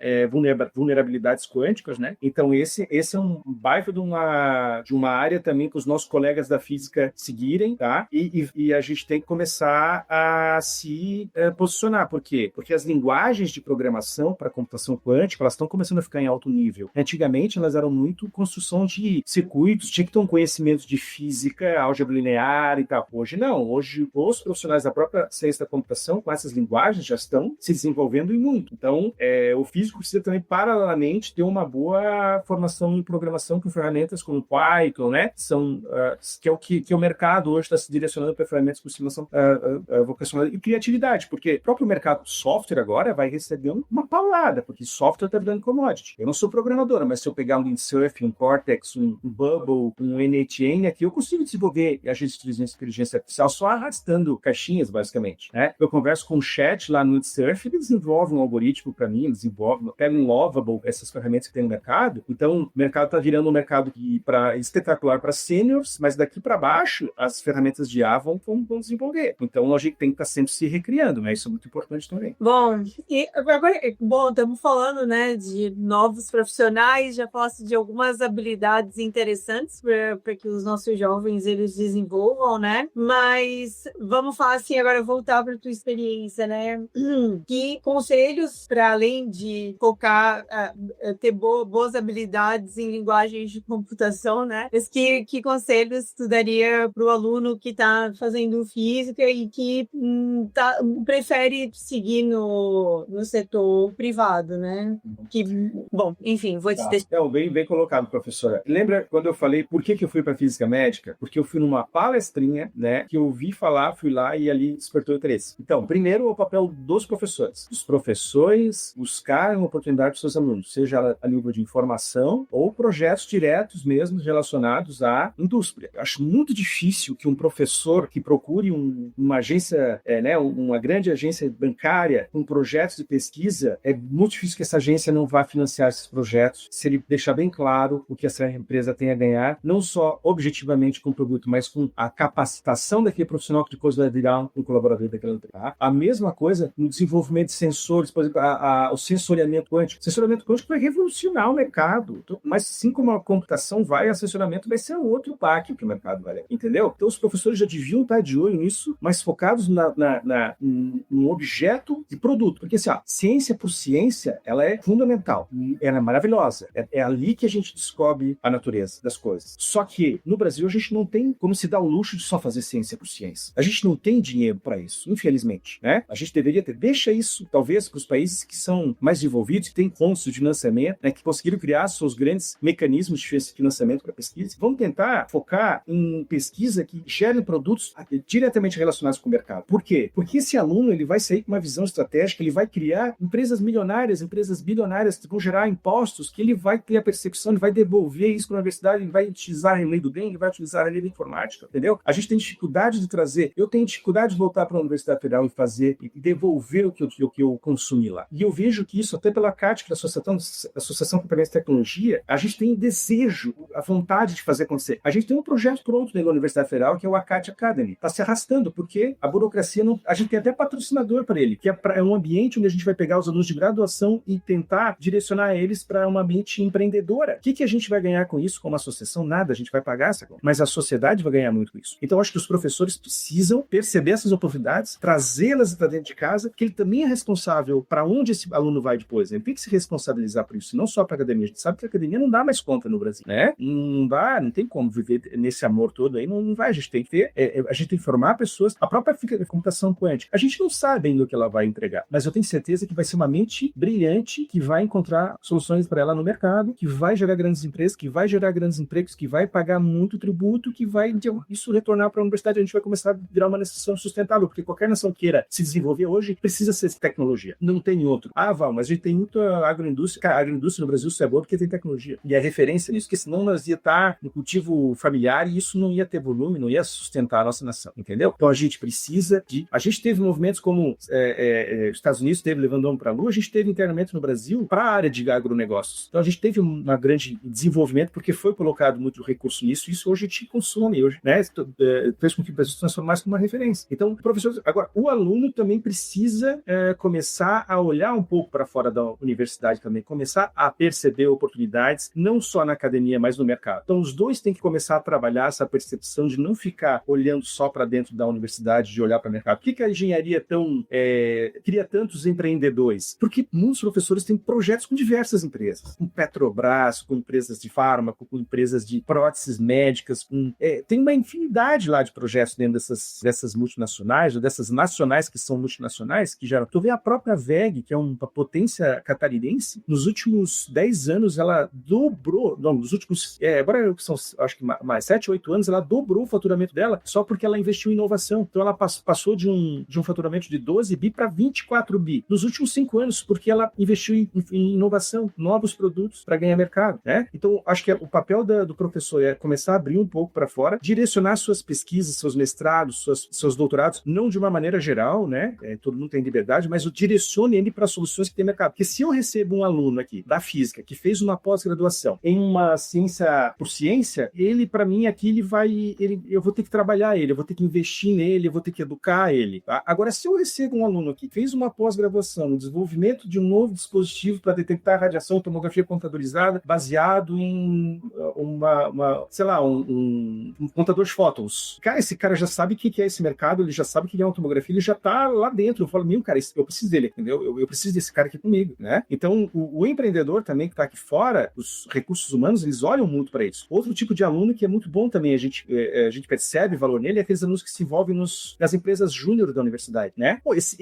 vulnerabilidades quânticas, né? Então, esse é um baita de uma área também que os nossos colegas da física seguirem, tá? E a gente tem que começar a se posicionar. Por quê? Porque as linguagens de programação para computação quântica, elas estão começando a ficar em alto nível. Antigamente, elas eram muito construção de circuitos, tinha que ter um conhecimento de física, álgebra linear e tal. Hoje não. Hoje, os profissionais da própria ciência da computação, com essas linguagens, já estão se desenvolvendo e muito. Então, o físico precisa também, paralelamente, ter uma boa formação em programação com ferramentas como Python, né? Que o mercado hoje está se direcionando para ferramentas com simulação vocacional e criatividade, porque o próprio mercado de software agora vai receber uma paulada, porque software estou trabalhando commodity. Eu não sou programadora, mas se eu pegar um Windsurf, um Cortex, um Bubble, um N8N aqui, eu consigo desenvolver agentes de inteligência artificial só arrastando caixinhas, basicamente, né? Eu converso com o chat lá no Windsurf, ele desenvolve um algoritmo para mim, pega um Lovable, essas ferramentas que tem no mercado. Então, o mercado está virando um mercado espetacular para seniors, mas daqui para baixo, as ferramentas de IA vão desenvolver. Então, a gente tem que estar sempre se recriando, né? Isso é muito importante também. Bom, e agora, estamos falando, né, de novos profissionais, já falaste de algumas habilidades interessantes para que os nossos jovens eles desenvolvam, né? Mas vamos falar assim, agora voltar para a tua experiência, né? Que conselhos, para além de focar, ter boas habilidades em linguagens de computação, né? Mas que conselhos tu daria para o aluno que está fazendo física e que prefere seguir no setor privado, né? Bom, enfim, vou te deixar. Então, bem colocado, professora. Lembra quando eu falei por que eu fui para física médica? Porque eu fui numa palestrinha, né, que eu ouvi falar, fui lá e ali despertou interesse. Então, primeiro, o papel dos professores. Os professores buscarem oportunidade para os seus alunos, seja a nível de informação ou projetos diretos mesmo relacionados à indústria. Eu acho muito difícil que um professor que procure uma agência, uma grande agência bancária com projetos de pesquisa, é muito difícil que essa agência não vá financiar esses projetos, se ele deixar bem claro o que essa empresa tem a ganhar, não só objetivamente com o produto, mas com a capacitação daquele profissional que depois vai virar um colaborador daquela empresa. Tá? A mesma coisa no desenvolvimento de sensores, por exemplo, o sensoriamento quântico. O sensoriamento quântico vai revolucionar o mercado, mas assim como a computação vai, o sensoriamento vai ser outro impacto que o mercado vai levar. Entendeu? Então os professores já deviam estar de olho nisso, mas focados num objeto de produto. Porque assim, ciência por ciência, ela é fundamental. Ela é maravilhosa. É ali que a gente descobre a natureza das coisas. Só que no Brasil a gente não tem como se dar o luxo de só fazer ciência por ciência. A gente não tem dinheiro para isso, infelizmente, né? A gente deveria ter. Deixa isso, talvez, para os países que são mais desenvolvidos, que têm fontes de financiamento, né, que conseguiram criar seus grandes mecanismos de financiamento para pesquisa. Vamos tentar focar em pesquisa que gerem produtos diretamente relacionados com o mercado. Por quê? Porque esse aluno ele vai sair com uma visão estratégica, ele vai criar empresas milionárias, empresas bilionárias que vão gerar impostos, que ele vai ter a percepção, ele vai devolver isso para a universidade, ele vai utilizar a lei do bem, ele vai utilizar a lei da informática, entendeu? A gente tem dificuldade de trazer, eu tenho dificuldade de voltar para a Universidade Federal e fazer, e devolver o que eu consumi lá. E eu vejo que isso, até pela CAT, que é a Associação Catarinense de Tecnologia, a gente tem desejo, a vontade de fazer acontecer. A gente tem um projeto pronto dentro da Universidade Federal, que é o ACAT Academy. Está se arrastando, porque a burocracia não... A gente tem até patrocinador para ele, que é um ambiente onde a gente vai pegar os alunos de graduação e tentar direcionar eles para um ambiente empreendedora. O que a gente vai ganhar com isso como associação? Nada, a gente vai pagar essa conta. Mas a sociedade vai ganhar muito com isso. Então, acho que os professores precisam perceber essas oportunidades, trazê-las para dentro de casa, que ele também é responsável para onde esse aluno vai depois. Ele tem que se responsabilizar por isso, não só para a academia. A gente sabe que a academia não dá mais conta no Brasil, né? Não tem como viver nesse amor todo aí, não vai. A gente tem que ter, a gente tem que formar pessoas. A própria computação quântica, a gente não sabe ainda o que ela vai entregar, mas eu tenho certeza que vai ser uma mente brilhante que vai encontrar soluções para ela no mercado, que vai gerar grandes empresas, que vai gerar grandes empregos, que vai pagar muito tributo, que vai isso retornar para a universidade. A gente vai começar a virar uma nação sustentável, porque qualquer nação queira se desenvolver hoje precisa ser tecnologia. Não tem outro. Val, mas a gente tem muita agroindústria. Cara, a agroindústria no Brasil só é boa porque tem tecnologia. E a referência nisso, porque senão nós ia estar no cultivo familiar e isso não ia ter volume, não ia sustentar a nossa nação, entendeu? Então a gente precisa de... A gente teve movimentos como os Estados Unidos teve levando o homem para a Lua, a gente teve internamento no Brasil para a área de agronegócios. Então a gente teve um grande desenvolvimento porque foi colocado muito recurso nisso e isso hoje te consome, hoje, né? Fez com que o Brasil se transformasse como uma referência. Então, professor, agora, o aluno também precisa começar a olhar um pouco para fora da universidade também, começar a perceber oportunidades, não só na academia, mas no mercado. Então, os dois têm que começar a trabalhar essa percepção de não ficar olhando só para dentro da universidade, de olhar para o mercado. Por que a engenharia cria tantos empreendedores? Porque muitos professores têm projetos com diversas empresas, com Petrobras, com empresas de fármaco, com empresas de próteses médicas, tem uma infinidade lá de projetos dentro dessas multinacionais, ou dessas nacionais que são multinacionais, que geram. Tu vê a própria WEG, que é uma potência catarinense, nos últimos 10 anos ela dobrou, nos últimos, agora são acho que mais 7, 8 anos, ela dobrou o faturamento dela só porque ela investiu em inovação. Então ela passou de um faturamento de 12 bi para 24 bi nos últimos 5 anos, porque ela investiu em inovação, novos produtos para ganhar mercado, né? Então, acho que o papel do professor é começar a abrir um pouco para fora, direcionar suas pesquisas, seus mestrados, seus doutorados, não de uma maneira geral, né? Todo mundo tem liberdade, mas direcione ele para soluções que tem mercado. Porque se eu recebo um aluno aqui da física que fez uma pós-graduação em uma ciência por ciência, ele, para mim, aqui eu vou ter que trabalhar ele, eu vou ter que investir nele, eu vou ter que educar ele. Tá? Agora, se eu recebo um aluno aqui que fez uma pós-graduação no desenvolvimento de um novo dispositivo para detectar radiação, tomografia computadorizada, baseado em um contador de fótons. Cara, esse cara já sabe o que é esse mercado, ele já sabe o que é uma tomografia, ele já está lá dentro. Eu falo, meu, cara, eu preciso dele, entendeu? Eu preciso desse cara aqui comigo, né? Então, o empreendedor também que está aqui fora, os recursos humanos, eles olham muito para isso. Outro tipo de aluno que é muito bom também, a gente percebe valor nele, é aqueles alunos que se envolvem nas empresas júnior da universidade, né? Pô, esse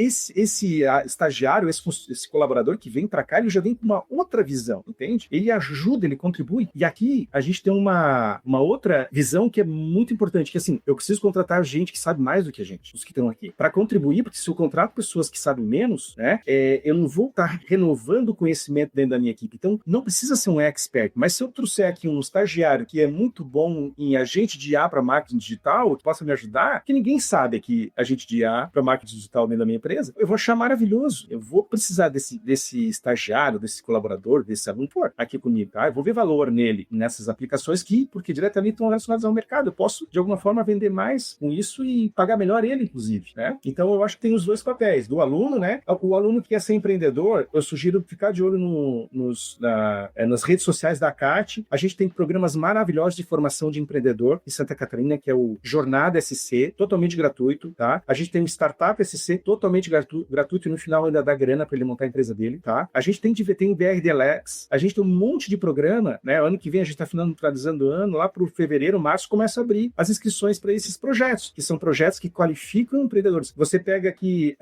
estagiário, esse colaborador que vem para cá, ele já vem com uma outra visão, entende? Ele ajuda, ele contribui. E aqui a gente tem uma outra visão que é muito importante, que assim, eu preciso contratar gente que sabe mais do que a gente, os que estão aqui, para contribuir, porque se eu contrato pessoas que sabem menos, né, eu não vou estar renovando o conhecimento dentro da minha equipe. Então, não precisa ser um expert, mas se eu trouxer aqui um estagiário que é muito bom em agente de IA para marketing digital, que possa me ajudar, que ninguém sabe aqui agente de IA para marketing digital dentro da minha empresa, eu vou achar maravilhoso. Eu vou precisar desse estagiário, desse colaborador, desse aluno, aqui comigo, tá? Eu vou ver valor nele, nessas aplicações porque diretamente estão relacionadas ao mercado. Eu posso, de alguma forma, vender mais com isso e pagar melhor ele, inclusive, né? Então, eu acho que tem os dois papéis. Do aluno, né? O aluno que quer ser empreendedor, eu sugiro ficar de olho nas redes sociais da CAT. A gente tem programas maravilhosos de formação de empreendedor em Santa Catarina, que é o Jornada SC, totalmente gratuito, tá? A gente tem o Startup SC, totalmente gratuito, e no final ainda dá grana para ele montar a empresa dele, tá? A gente tem o BRDLX, a gente tem um monte de programa, né? Ano que vem a gente está finalizando o ano, lá para fevereiro, março, começa a abrir as inscrições para esses projetos, que são projetos que qualificam empreendedores. Você pega aqui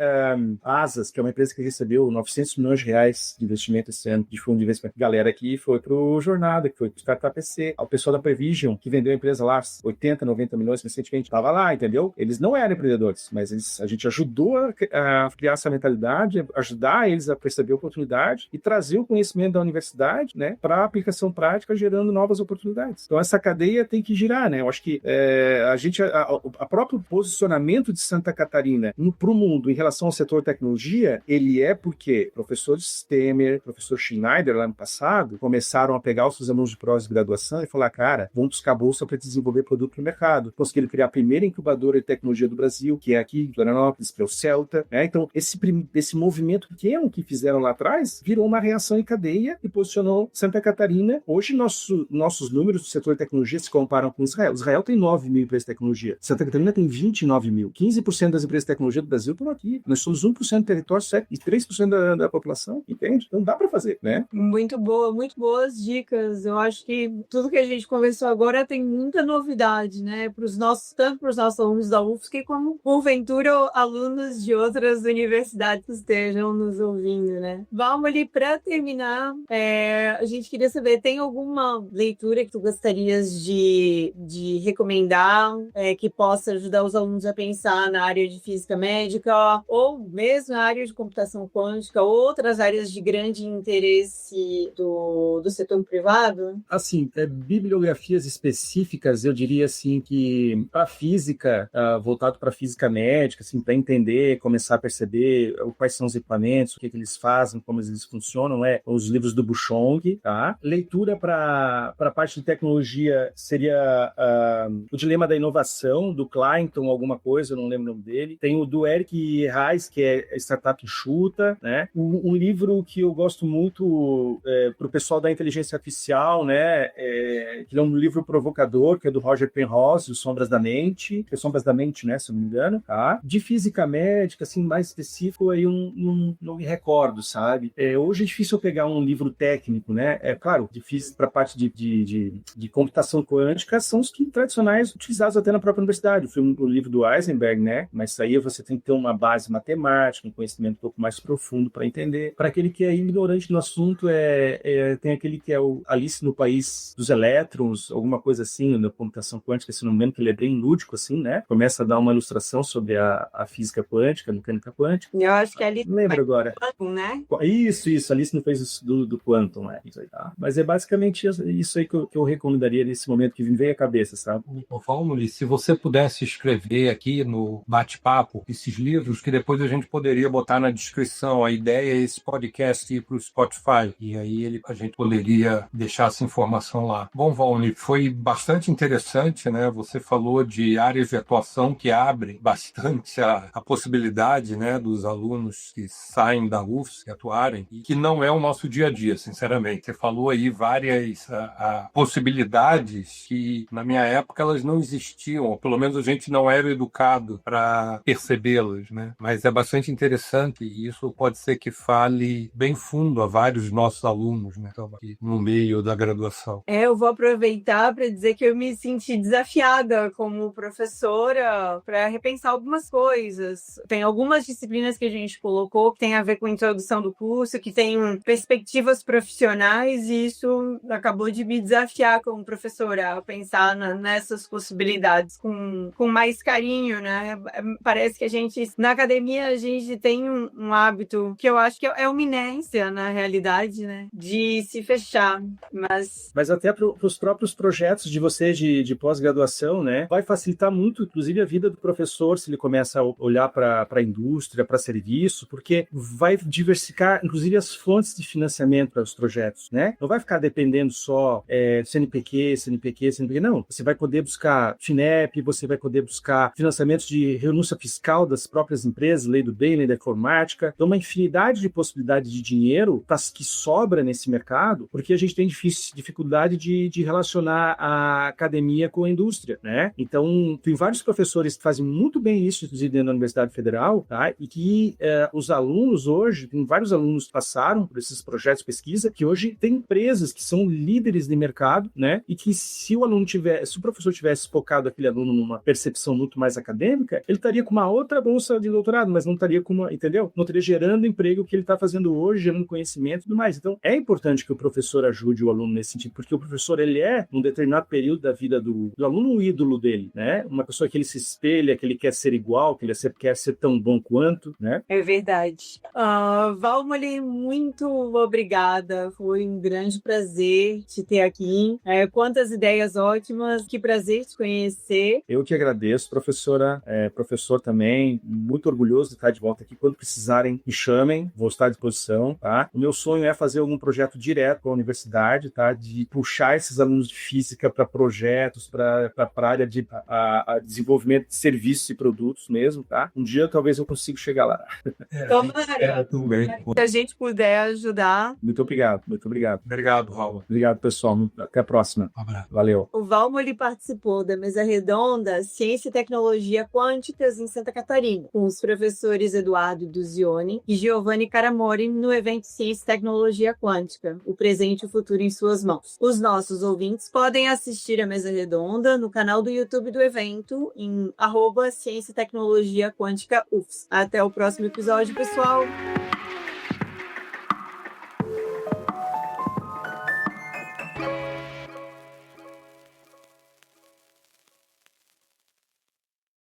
a Asas, que é uma empresa que recebeu 900 milhões de reais de investimento esse ano, de fundo de investimento. Galera aqui foi para o Jornada, que foi para o Startup SC. O pessoal da Prevision, que vendeu a empresa lá, 80, 90 milhões recentemente, estava lá, entendeu? Eles não eram empreendedores, mas a gente ajudou a criar essa mentalidade, ajudar eles a perceber a oportunidade e trazer o conhecimento da universidade, né, para a aplicação prática, gerando novas oportunidades. Então, essa cadeia tem que girar, né? Eu acho que a próprio posicionamento de Santa Catarina para o mundo em relação ao setor tecnologia, ele é porque professor Temer, professor Schneider, lá no passado, começaram a pegar os seus alunos de pós-graduação e falar, cara, vamos buscar bolsa para desenvolver produto no mercado. Conseguiram criar a primeira incubadora de tecnologia do Brasil, que é aqui em Florianópolis, que é o Celta, né? Então, esse movimento pequeno que fizeram lá atrás, virou uma reação em cadeia e posicionou Santa Catarina. Hoje, nossos números do setor de tecnologia se comparam com Israel. Israel tem 9 mil empresas de tecnologia. Santa Catarina tem 29 mil. 15% das empresas de tecnologia do Brasil estão aqui. Nós somos 1% do território e 3% da população, entende? Então dá para fazer, né? Muito boas dicas. Eu acho que tudo que a gente conversou agora tem muita novidade, né? Tanto para os nossos alunos da UFSC, como, porventura, alunos de outras universidades que estejam nos ouvindo, né? Vamos ali, para terminar, a gente queria saber, tem alguma leitura que tu gostarias de recomendar, que possa ajudar os alunos a pensar na área de física médica, ou mesmo na área de computação quântica, outras áreas de grande interesse do setor privado? Assim, bibliografias específicas, eu diria assim que para física, voltado para física médica, assim, para entender, começar a perceber quais são os equipamentos, o que eles fazem, como eles funcionam, os livros do Buchong, tá? Leitura para a parte de tecnologia seria o Dilema da Inovação, do Clayton, alguma coisa, eu não lembro o nome dele. Tem o do Eric Reis, que é Startup Enxuta, né? Um livro que eu gosto muito para o pessoal da inteligência artificial, né? Que é um livro provocador, que é do Roger Penrose, o Sombras da Mente, que é Sombras da Mente, né? Se eu não me engano, tá? De física médica, assim, mais específico, aí não me recordo, sabe? Hoje é difícil eu pegar um livro técnico, né? Claro, difícil para a parte de computação quântica, são os que tradicionais utilizados até na própria universidade. O livro do Heisenberg, né? Mas aí você tem que ter uma base matemática, um conhecimento um pouco mais profundo para entender. Para aquele que é ignorante no assunto, tem aquele que é o Alice no País dos Elétrons, alguma coisa assim, na computação quântica, se não me engano, que ele é bem lúdico, assim, né? Começa a dar uma ilustração sobre a física quântica, a mecânica quântica. Eu acho que ali... Não lembro agora. Né? Isso. Alice não fez isso do Quantum, isso aí, tá? Mas é basicamente isso aí que eu recomendaria nesse momento que me veio à cabeça, sabe? Valmoli, se você pudesse escrever aqui no bate-papo esses livros, que depois a gente poderia botar na descrição. A ideia é esse podcast ir para o Spotify, e aí a gente poderia deixar essa informação lá. Bom, Valmoli, foi bastante interessante, né? Você falou de áreas de atuação que abrem bastante a possibilidade, né, dos alunos que saem da UFSC atuarem, e que não é o nosso dia a dia, sinceramente. Você falou aí várias possibilidades que, na minha época, elas não existiam, ou pelo menos a gente não era educado para percebê-las, né? Mas é bastante interessante, e isso pode ser que fale bem fundo a vários nossos alunos, né, aqui no meio da graduação. Eu vou aproveitar para dizer que eu me senti desafiada como professora para repensar algumas coisas. Tem algumas disciplinas que a gente colocou que tem a ver com a introdução do curso, que tem perspectivas profissionais, e isso acabou de me desafiar como professora a pensar nessas possibilidades com mais carinho, né? Parece que na academia, a gente tem um hábito que eu acho que é uma inércia, na realidade, né? De se fechar, mas até para os próprios projetos de vocês de pós-graduação, né? Vai facilitar muito, inclusive, a vida do professor se ele começa a olhar para a indústria, para serviço, porque vai diversificar, inclusive, as fontes de financiamento para os projetos, né? Não vai ficar dependendo só CNPq, não. Você vai poder buscar FINEP, você vai poder buscar financiamentos de renúncia fiscal das próprias empresas, lei do bem, lei da informática. Então, uma infinidade de possibilidades de dinheiro que sobra nesse mercado, porque a gente tem dificuldade de relacionar a academia com a indústria, né? Então, tem vários professores que fazem muito bem isso, inclusive dentro da Universidade Federal, tá? E que os alunos hoje, tem vários alunos que passaram por esses projetos de pesquisa, que hoje tem empresas que são líderes de mercado, né? E que se o professor tivesse focado aquele aluno numa percepção muito mais acadêmica, ele estaria com uma outra bolsa de doutorado, mas não estaria entendeu? Não estaria gerando emprego que ele está fazendo hoje, gerando conhecimento e tudo mais. Então, é importante que o professor ajude o aluno nesse sentido, porque o professor, ele é, num determinado período da vida do aluno, o ídolo dele, né? Uma pessoa que ele se espelha, que ele quer ser igual, que ele quer ser tão bom quanto, né? É verdade. Valmoli, muito obrigada. Foi um grande prazer te ter aqui. Quantas ideias ótimas. Que prazer te conhecer. Eu que agradeço, professora. Professor também, muito orgulhoso de estar de volta aqui. Quando precisarem, me chamem, vou estar à disposição, tá? O meu sonho é fazer algum projeto direto com a universidade, tá? De puxar esses alunos de física para projetos, para a área de desenvolvimento de serviços e produtos mesmo, tá? Um dia talvez eu consiga chegar lá. Tomara. Tudo bem. Se a gente puder ajudar. Muito obrigado. Obrigado, Raul. Obrigado, pessoal. Até a próxima. Um abraço. Valeu. O Valmoli participou da mesa redonda Ciência e Tecnologia Quânticas em Santa Catarina, com os professores Eduardo Duzioni e Giovanni Caramori no evento Ciência e Tecnologia Quântica, o presente e o futuro em suas mãos. Os nossos ouvintes podem assistir a mesa redonda no canal do YouTube do evento em @Ciência e Tecnologia Quântica UFS. Até o próximo episódio, pessoal!